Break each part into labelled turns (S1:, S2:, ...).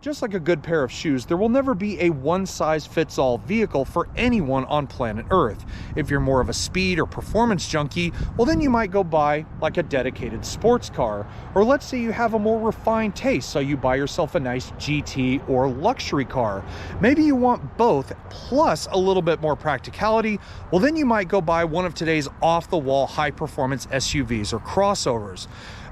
S1: just like a good pair of shoes, there will never be a one-size-fits-all vehicle for anyone on planet Earth. If you're more of a speed or performance junkie, well then you might go buy like a dedicated sports car. Or let's say you have a more refined taste, so you buy yourself a nice GT or luxury car. Maybe you want both plus a little bit more practicality, well then you might go buy one of today's off-the-wall high-performance SUVs or crossovers.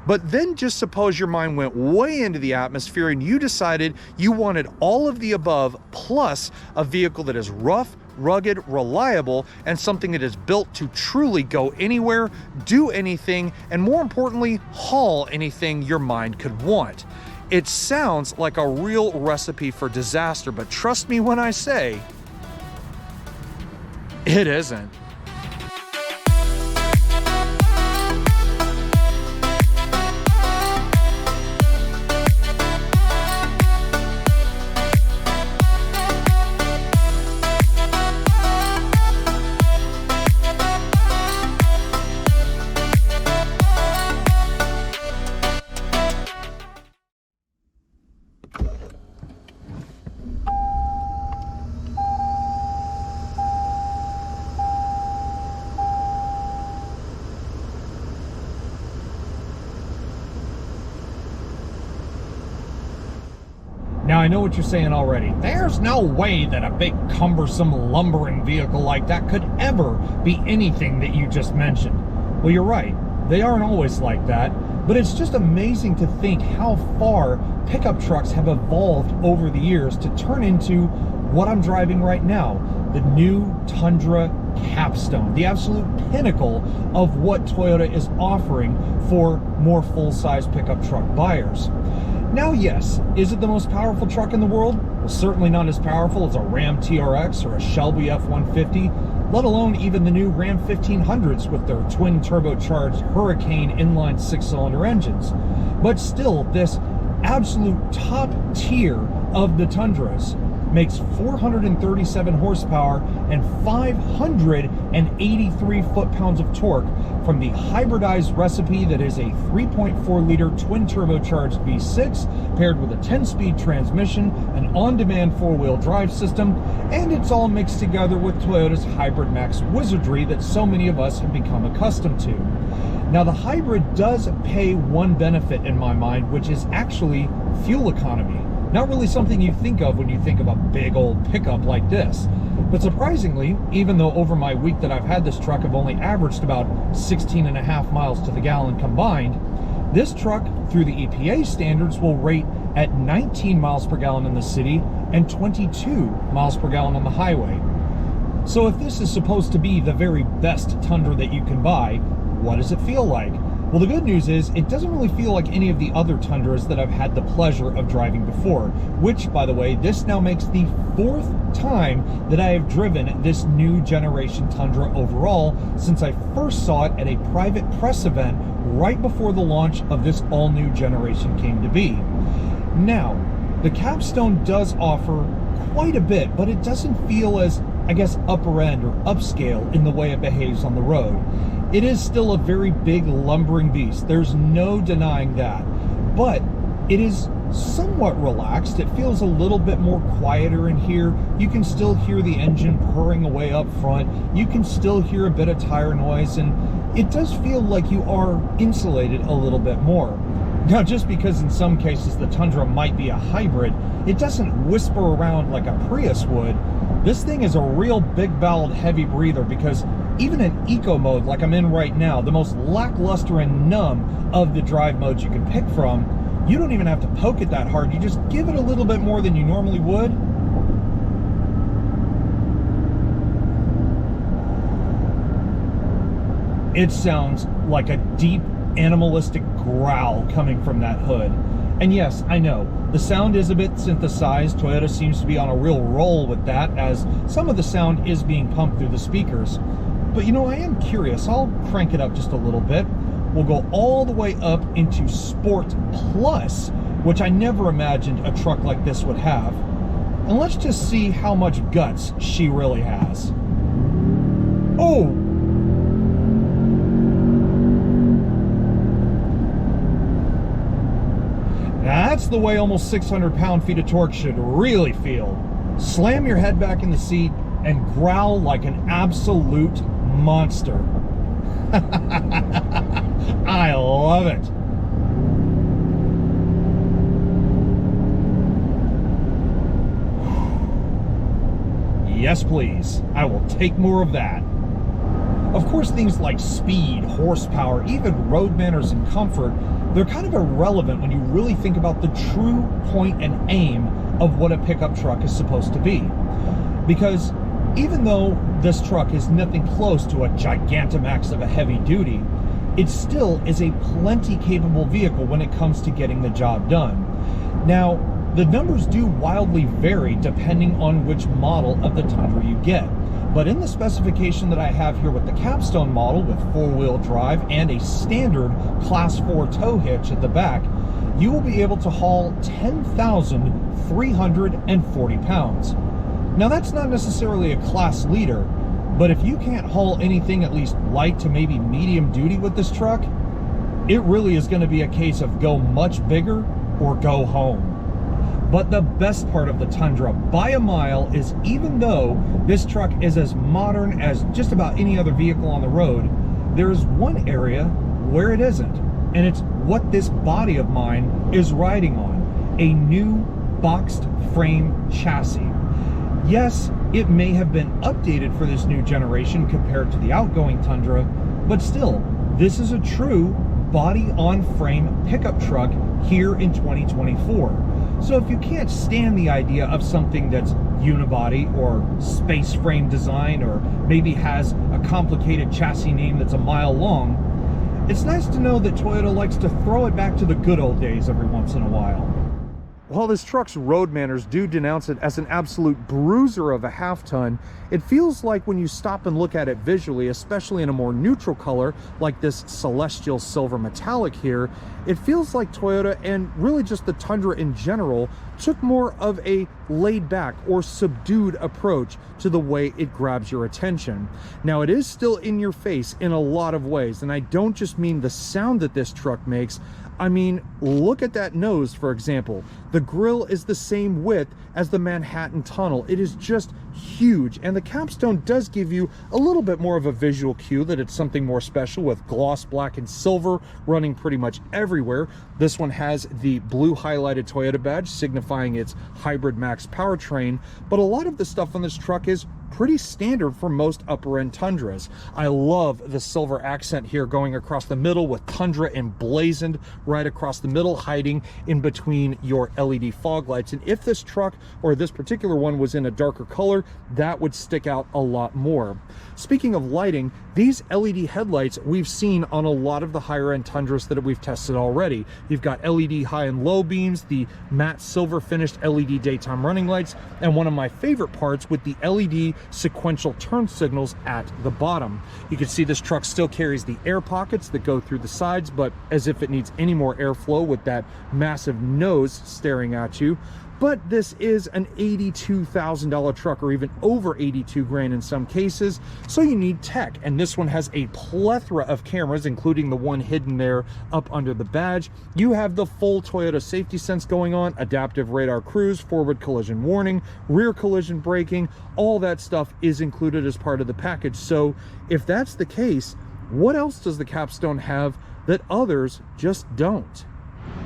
S1: But then just suppose your mind went way into the atmosphere and you decided you wanted all of the above plus a vehicle that is rough, rugged, reliable, and something that is built to truly go anywhere, do anything, and more importantly, haul anything your mind could want. It sounds like a real recipe for disaster, but trust me when I say, it isn't.
S2: Now, I know what you're saying already. There's no way that a big, cumbersome, lumbering vehicle like that could ever be anything that you just mentioned. Well, you're right. They aren't always like that. But it's just amazing to think how far pickup trucks have evolved over the years to turn into what I'm driving right now, the new Tundra Capstone, the absolute pinnacle of what Toyota is offering for more full-size pickup truck buyers. Now, yes, is it the most powerful truck in the world? Well, certainly not as powerful as a Ram TRX or a Shelby F-150, let alone even the new Ram 1500s with their twin turbocharged Hurricane inline 6-cylinder engines. But still, this absolute top tier of the Tundras makes 437 horsepower and 583 foot-pounds of torque from the hybridized recipe that is a 3.4-liter twin-turbocharged V6 paired with a 10-speed transmission, an on-demand four-wheel drive system, and it's all mixed together with Toyota's Hybrid Max wizardry that so many of us have become accustomed to. Now, the hybrid does pay one benefit in my mind, which is actually fuel economy. Not really something you think of when you think of a big old pickup like this. But surprisingly, even though over my week that I've had this truck I've only averaged about 16.5 miles to the gallon combined, this truck, through the EPA standards, will rate at 19 miles per gallon in the city and 22 miles per gallon on the highway. So if this is supposed to be the very best Tundra that you can buy, what does it feel like? Well, the good news is it doesn't really feel like any of the other Tundras that I've had the pleasure of driving before, which, by the way, this now makes the 4th time that I have driven this new generation Tundra overall since I first saw it at a private press event right before the launch of this all-new generation came to be. Now, the Capstone does offer quite a bit, but it doesn't feel as, I guess, upper end or upscale in the way it behaves on the road. It is still a very big lumbering beast. There's no denying that. But it is somewhat relaxed. It feels a little bit more quieter in here. You can still hear the engine purring away up front. You can still hear a bit of tire noise, and it does feel like you are insulated a little bit more. Now, just because in some cases the Tundra might be a hybrid, it doesn't whisper around like a Prius would. This thing is a real big-boweled heavy breather, because even in eco mode like I'm in right now, the most lackluster and numb of the drive modes you can pick from, you don't even have to poke it that hard. You just give it a little bit more than you normally would. It sounds like a deep animalistic growl coming from that hood. And yes, I know, the sound is a bit synthesized. Toyota seems to be on a real roll with that, as some of the sound is being pumped through the speakers. But you know, I am curious. I'll crank it up just a little bit. We'll go all the way up into Sport Plus, which I never imagined a truck like this would have. And let's just see how much guts she really has. Oh! That's the way almost 600 pound-feet of torque should really feel. Slam your head back in the seat and growl like an absolute monster. I love it. Yes, please. I will take more of that. Of course, things like speed, horsepower, even road manners and comfort, they're kind of irrelevant when you really think about the true point and aim of what a pickup truck is supposed to be. Because even though this truck is nothing close to a Gigantamax of a heavy duty, it still is a plenty capable vehicle when it comes to getting the job done. Now, the numbers do wildly vary depending on which model of the Tundra you get. But in the specification that I have here with the Capstone model with four-wheel drive and a standard Class 4 tow hitch at the back, you will be able to haul 10,340 pounds. Now that's not necessarily a class leader, but if you can't haul anything at least light to maybe medium duty with this truck, it really is going to be a case of go much bigger or go home. But the best part of the Tundra by a mile is even though this truck is as modern as just about any other vehicle on the road, there is one area where it isn't, and it's what this body of mine is riding on, a new boxed frame chassis. Yes, it may have been updated for this new generation compared to the outgoing Tundra, but still, this is a true body-on-frame pickup truck here in 2024. So if you can't stand the idea of something that's unibody or space frame design or maybe has a complicated chassis name that's a mile long, it's nice to know that Toyota likes to throw it back to the good old days every once in a while.
S1: While this truck's road manners do denounce it as an absolute bruiser of a half-ton, it feels like when you stop and look at it visually, especially in a more neutral color like this celestial silver metallic here, it feels like Toyota, and really just the Tundra in general, took more of a laid-back or subdued approach to the way it grabs your attention. Now, it is still in your face in a lot of ways, and I don't just mean the sound that this truck makes. I mean, look at that nose, for example. The grille is the same width as the Manhattan Tunnel. It is just huge, and the Capstone does give you a little bit more of a visual cue that it's something more special, with gloss black and silver running pretty much everywhere. This one has the blue highlighted Toyota badge signifying its Hybrid Max powertrain, but a lot of the stuff on this truck is pretty standard for most upper-end Tundras. I love the silver accent here going across the middle with Tundra emblazoned right across the middle, hiding in between your LED fog lights. And if this truck, or this particular one, was in a darker color, that would stick out a lot more. Speaking of lighting, these LED headlights we've seen on a lot of the higher-end Tundras that we've tested already. You've got LED high and low beams, the matte silver finished LED daytime running lights, and one of my favorite parts with the LED sequential turn signals at the bottom. You can see this truck still carries the air pockets that go through the sides, but as if it needs any more airflow with that massive nose staring at you. But this is an $82,000 truck, or even over 82 grand in some cases, so you need tech. And this one has a plethora of cameras, including the one hidden there up under the badge. You have the full Toyota safety sense going on, adaptive radar cruise, forward collision warning, rear collision braking. All that stuff is included as part of the package. So if that's the case, what else does the Capstone have that others just don't?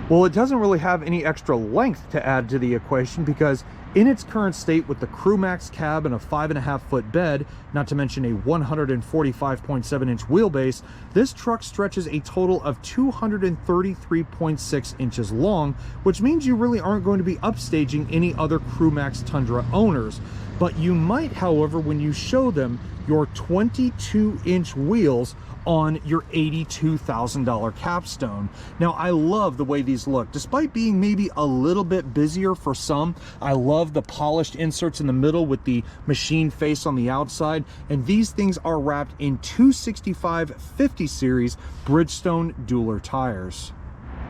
S1: Well, it doesn't really have any extra length to add to the equation, because in its current state with the Crew Max cab and a 5.5-foot bed, not to mention a 145.7-inch wheelbase, this truck stretches a total of 233.6 inches long, which means you really aren't going to be upstaging any other Crew Max Tundra owners. But you might, however, when you show them your 22-inch wheels on your $82,000 Capstone. Now, I love the way these look. Despite being maybe a little bit busier for some, I love the polished inserts in the middle with the machine face on the outside, and these things are wrapped in 265/50 series Bridgestone Dueler tires.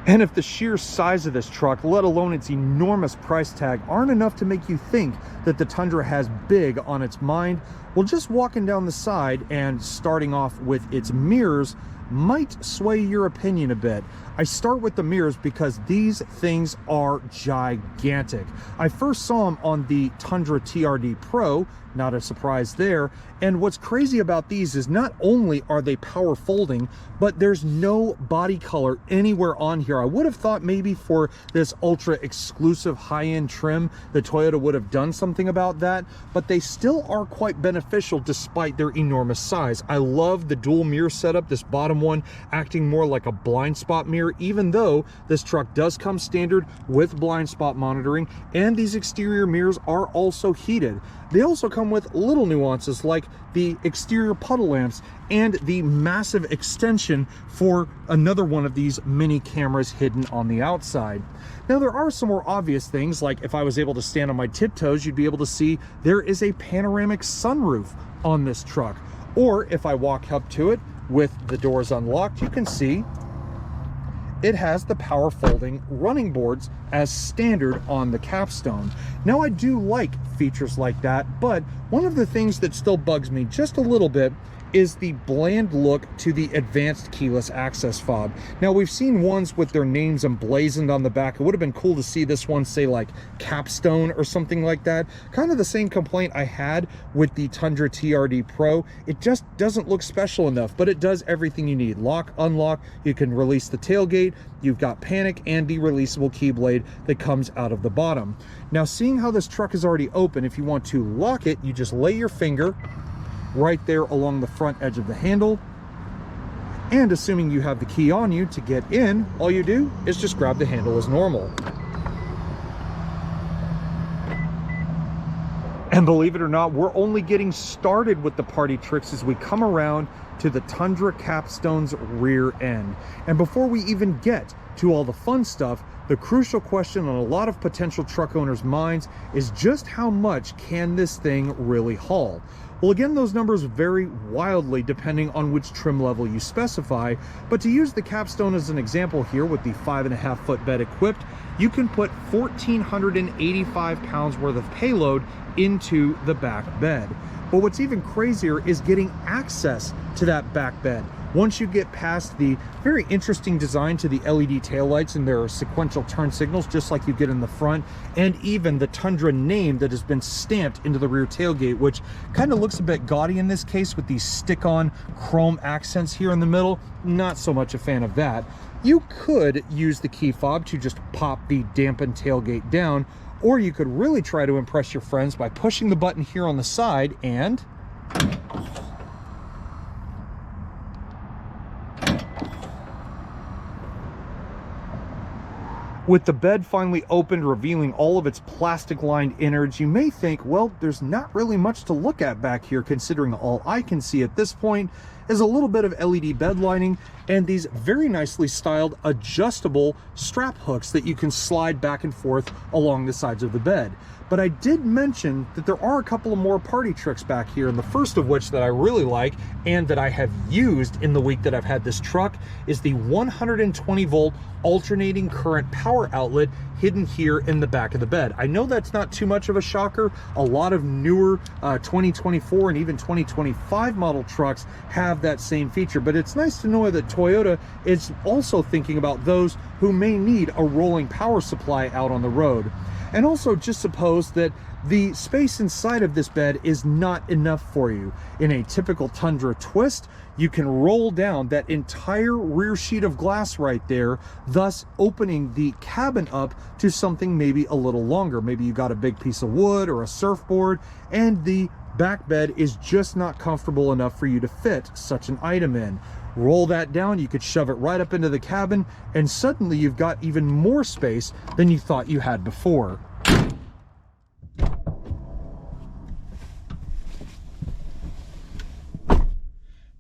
S1: And if the sheer size of this truck, let alone its enormous price tag, aren't enough to make you think that the Tundra has big on its mind, well, just walking down the side and starting off with its mirrors might sway your opinion a bit. I start with the mirrors because these things are gigantic. I first saw them on the Tundra TRD Pro, not a surprise there. And what's crazy about these is not only are they power folding, but there's no body color anywhere on here. I would have thought maybe for this ultra exclusive high-end trim, the Toyota would have done something about that, but they still are quite beneficial despite their enormous size. I love the dual mirror setup, this bottom one acting more like a blind spot mirror, even though this truck does come standard with blind spot monitoring, and these exterior mirrors are also heated. They also come with little nuances like the exterior puddle lamps and the massive extension for another one of these mini cameras hidden on the outside. Now, there are some more obvious things, like if I was able to stand on my tiptoes, you'd be able to see there is a panoramic sunroof on this truck. Or if I walk up to it with the doors unlocked, you can see it has the power folding running boards as standard on the Capstone. Now, I do like features like that, but one of the things that still bugs me just a little bit is the bland look to the advanced keyless access fob. Now, we've seen ones with their names emblazoned on the back. It would have been cool to see this one say like Capstone or something like that. Kind of the same complaint I had with the Tundra TRD Pro. It just doesn't look special enough, but it does everything you need. Lock, unlock, you can release the tailgate, you've got panic and the releasable key blade that comes out of the bottom. Now, seeing how this truck is already open, if you want to lock it, you just lay your finger right there along the front edge of the handle, and assuming you have the key on you to get in, all you do is just grab the handle as normal. And believe it or not, we're only getting started with the party tricks as we come around to the Tundra Capstone's rear end. And before we even get to all the fun stuff, the crucial question on a lot of potential truck owners' minds is just how much can this thing really haul? Well, again, those numbers vary wildly depending on which trim level you specify, but to use the Capstone as an example here with the 5.5-foot bed equipped, you can put 1,485 pounds worth of payload into the back bed. But what's even crazier is getting access to that back bed. Once you get past the very interesting design to the LED taillights, and there are sequential turn signals just like you get in the front, and even the Tundra name that has been stamped into the rear tailgate, which kind of looks a bit gaudy in this case with these stick-on chrome accents here in the middle. Not so much a fan of that. You could use the key fob to just pop the dampened tailgate down, or you could really try to impress your friends by pushing the button here on the side and with the bed finally opened, revealing all of its plastic-lined innards, you may think, well, there's not really much to look at back here, considering all I can see at this point is a little bit of LED bed lining and these very nicely styled adjustable strap hooks that you can slide back and forth along the sides of the bed. But I did mention that there are a couple of more party tricks back here, and the first of which that I really like and that I have used in the week that I've had this truck is the 120 volt alternating current power outlet hidden here in the back of the bed. I know that's not too much of a shocker. A lot of newer 2024 and even 2025 model trucks have that same feature, but it's nice to know that Toyota is also thinking about those who may need a rolling power supply out on the road. And also, just suppose that the space inside of this bed is not enough for you. In a typical Tundra twist, you can roll down that entire rear sheet of glass right there, thus opening the cabin up to something maybe a little longer. Maybe you got a big piece of wood or a surfboard, and the back bed is just not comfortable enough for you to fit such an item in. Roll that down, you could shove it right up into the cabin, and suddenly you've got even more space than you thought you had before.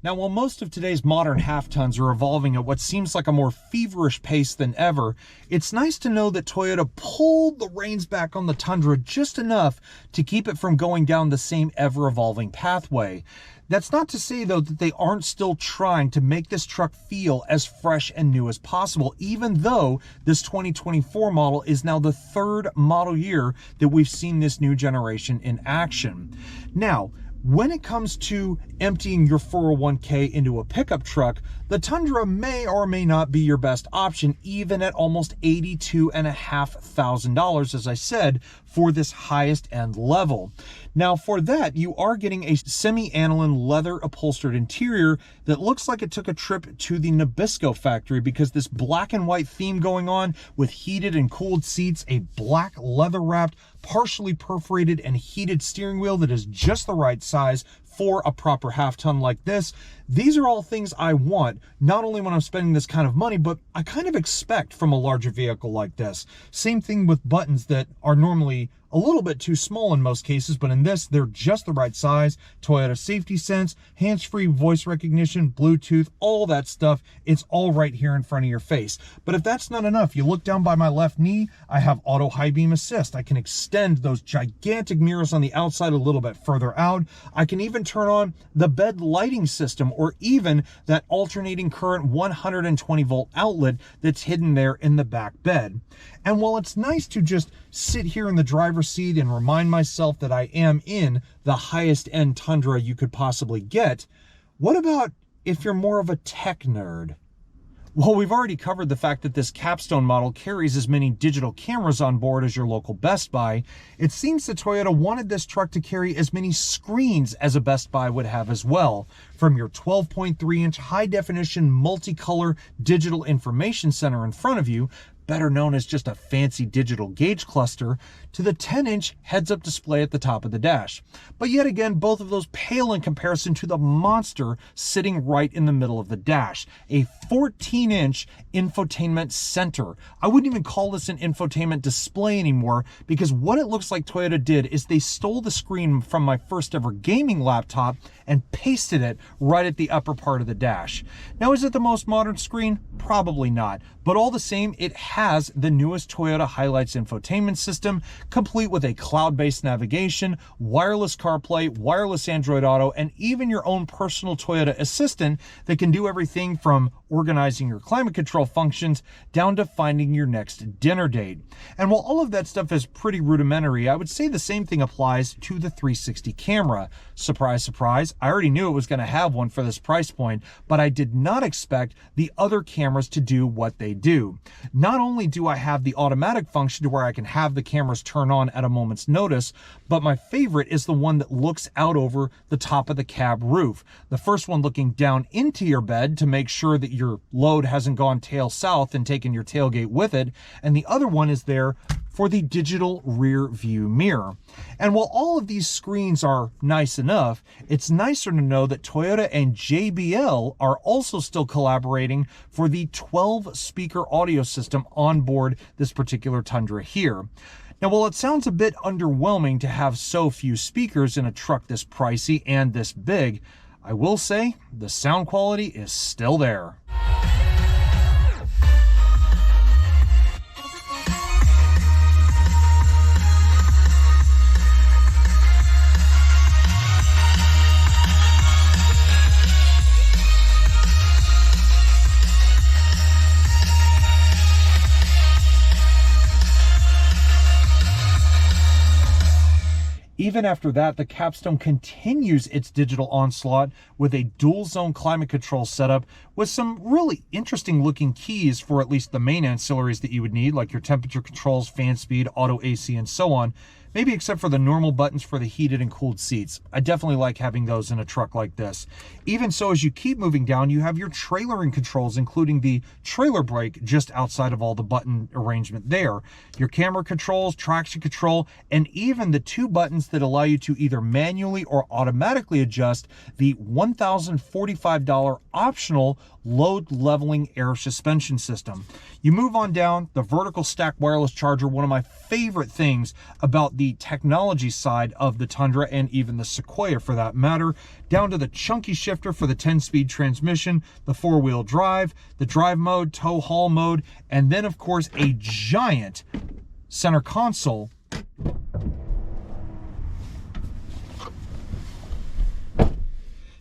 S1: Now, while most of today's modern half-tons are evolving at what seems like a more feverish pace than ever, it's nice to know that Toyota pulled the reins back on the Tundra just enough to keep it from going down the same ever-evolving pathway. That's not to say, though, that they aren't still trying to make this truck feel as fresh and new as possible, even though this 2024 model is now the third model year that we've seen this new generation in action. Now,
S2: When it comes to emptying your 401k into a pickup truck, the Tundra may or may not be your best option, even at almost $82,500, as I said, for this highest end level. Now for that, you are getting a semi-aniline leather upholstered interior that looks like it took a trip to the Nabisco factory, because this black and white theme going on with heated and cooled seats, a black leather wrapped, partially perforated and heated steering wheel that is just the right size for a proper half-ton like this. These are all things I want, not only when I'm spending this kind of money, but I kind of expect from a larger vehicle like this. Same thing with buttons that are normally a little bit too small in most cases, but in this, they're just the right size. Toyota safety sense, hands-free voice recognition, Bluetooth, all that stuff. It's all right here in front of your face. But if that's not enough, you look down by my left knee, I have auto high beam assist. I can extend those gigantic mirrors on the outside a little bit further out. I can even turn on the bed lighting system, or even that alternating current 120 volt outlet that's hidden there in the back bed. And while it's nice to just sit here in the driver's seat and remind myself that I am in the highest end Tundra you could possibly get, what about if you're more of a tech nerd? Well, we've already covered the fact that this Capstone model carries as many digital cameras on board as your local Best Buy. It seems that Toyota wanted this truck to carry as many screens as a Best Buy would have as well. From your 12.3-inch high-definition multicolor digital information center in front of you, better known as just a fancy digital gauge cluster, to the 10-inch heads-up display at the top of the dash. But yet again, both of those pale in comparison to the monster sitting right in the middle of the dash. A 14-inch infotainment center. I wouldn't even call this an infotainment display anymore, because what it looks like Toyota did is they stole the screen from my first ever gaming laptop and pasted it right at the upper part of the dash. Now, is it the most modern screen? Probably not. But all the same, it has the newest Toyota Highlights infotainment system, complete with a cloud-based navigation, wireless CarPlay, wireless Android Auto, and even your own personal Toyota assistant that can do everything from organizing your climate control functions down to finding your next dinner date. And while all of that stuff is pretty rudimentary, I would say the same thing applies to the 360 camera. Surprise, surprise, I already knew it was going to have one for this price point, but I did not expect the other cameras to do what they do. Not only do I have the automatic function to where I can have the cameras turn on at a moment's notice, but my favorite is the one that looks out over the top of the cab roof. The first one looking down into your bed to make sure that your load hasn't gone tail south and taken your tailgate with it, and the other one is there for the digital rear view mirror. And while all of these screens are nice enough, it's nicer to know that Toyota and JBL are also still collaborating for the 12-speaker audio system on board this particular Tundra here. Now, while it sounds a bit underwhelming to have so few speakers in a truck this pricey and this big, I will say the sound quality is still there. Even after that, the Capstone continues its digital onslaught with a dual zone climate control setup with some really interesting looking keys for at least the main ancillaries that you would need, like your temperature controls, fan speed, auto AC, and so on. Maybe except for the normal buttons for the heated and cooled seats. I definitely like having those in a truck like this. Even so, as you keep moving down, you have your trailering controls, including the trailer brake just outside of all the button arrangement there. Your camera controls, traction control, and even the two buttons that allow you to either manually or automatically adjust the $1,045 optional load leveling air suspension system. You move on down, the vertical stack wireless charger, one of my favorite things about the technology side of the Tundra and even the Sequoia for that matter, down to the chunky shifter for the 10-speed transmission, the 4-wheel drive, the drive mode, tow haul mode, and then of course a giant center console.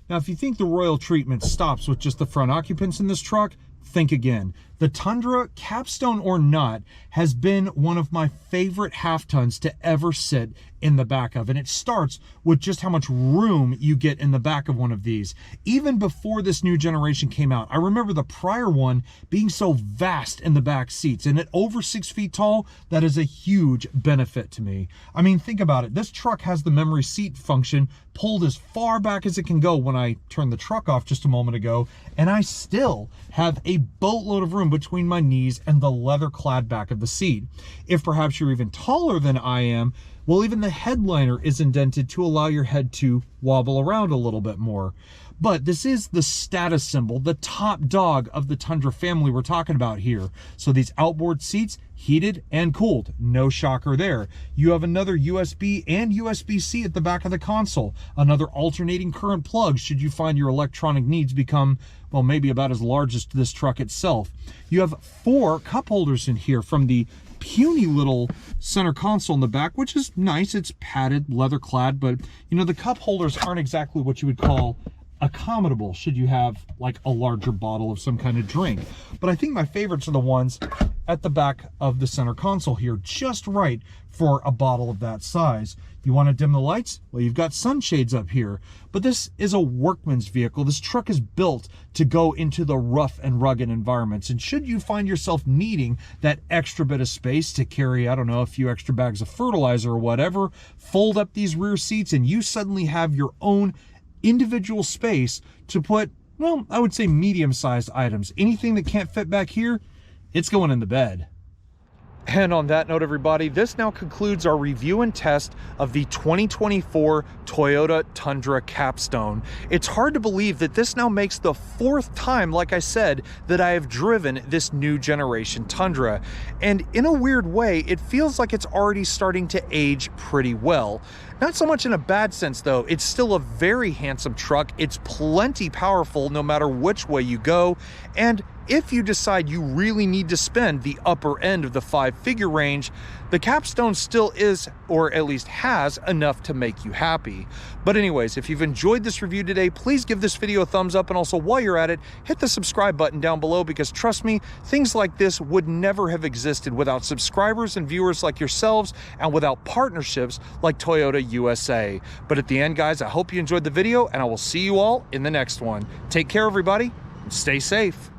S2: Now, if you think the royal treatment stops with just the front occupants in this truck, think again. The Tundra, Capstone or not, has been one of my favorite half tons to ever sit in the back of. And it starts with just how much room you get in the back of one of these. Even before this new generation came out, I remember the prior one being so vast in the back seats. And at over 6 feet tall, that is a huge benefit to me. I mean, think about it. This truck has the memory seat function pulled as far back as it can go when I turned the truck off just a moment ago. And I still have a boatload of room between my knees and the leather-clad back of the seat. If perhaps you're even taller than I am, well, even the headliner is indented to allow your head to wobble around a little bit more. But this is the status symbol, the top dog of the Tundra family we're talking about here. So these outboard seats, heated and cooled, no shocker there. You have another USB and USB-C at the back of the console, another alternating current plug should you find your electronic needs become, well, maybe about as large as this truck itself. You have 4 cup holders in here from the puny little center console in the back, which is nice. It's padded, leather clad, but you know, the cup holders aren't exactly what you would call accommodable should you have like a larger bottle of some kind of drink. But I think my favorites are the ones at the back of the center console here, just right for a bottle of that size. You want to dim the lights? Well, you've got sunshades up here. But this is a workman's vehicle. This truck is built to go into the rough and rugged environments. And should you find yourself needing that extra bit of space to carry, I don't know, a few extra bags of fertilizer or whatever, fold up these rear seats and you suddenly have your own individual space to put, well, I would say medium-sized items. Anything that can't fit back here, it's going in the bed.
S1: And on that note, everybody, this now concludes our review and test of the 2024 Toyota Tundra Capstone. It's hard to believe that this now makes the 4th time, like I said, that I have driven this new generation Tundra. And in a weird way, it feels like it's already starting to age pretty well. Not so much in a bad sense, though. It's still a very handsome truck. It's plenty powerful no matter which way you go. And if you decide you really need to spend the upper end of the 5-figure range, the Capstone still is, or at least has, enough to make you happy. But anyways, if you've enjoyed this review today, please give this video a thumbs up, and also while you're at it, hit the subscribe button down below, because trust me, things like this would never have existed without subscribers and viewers like yourselves, and without partnerships like Toyota USA. But at the end, guys, I hope you enjoyed the video, and I will see you all in the next one. Take care, everybody, and stay safe.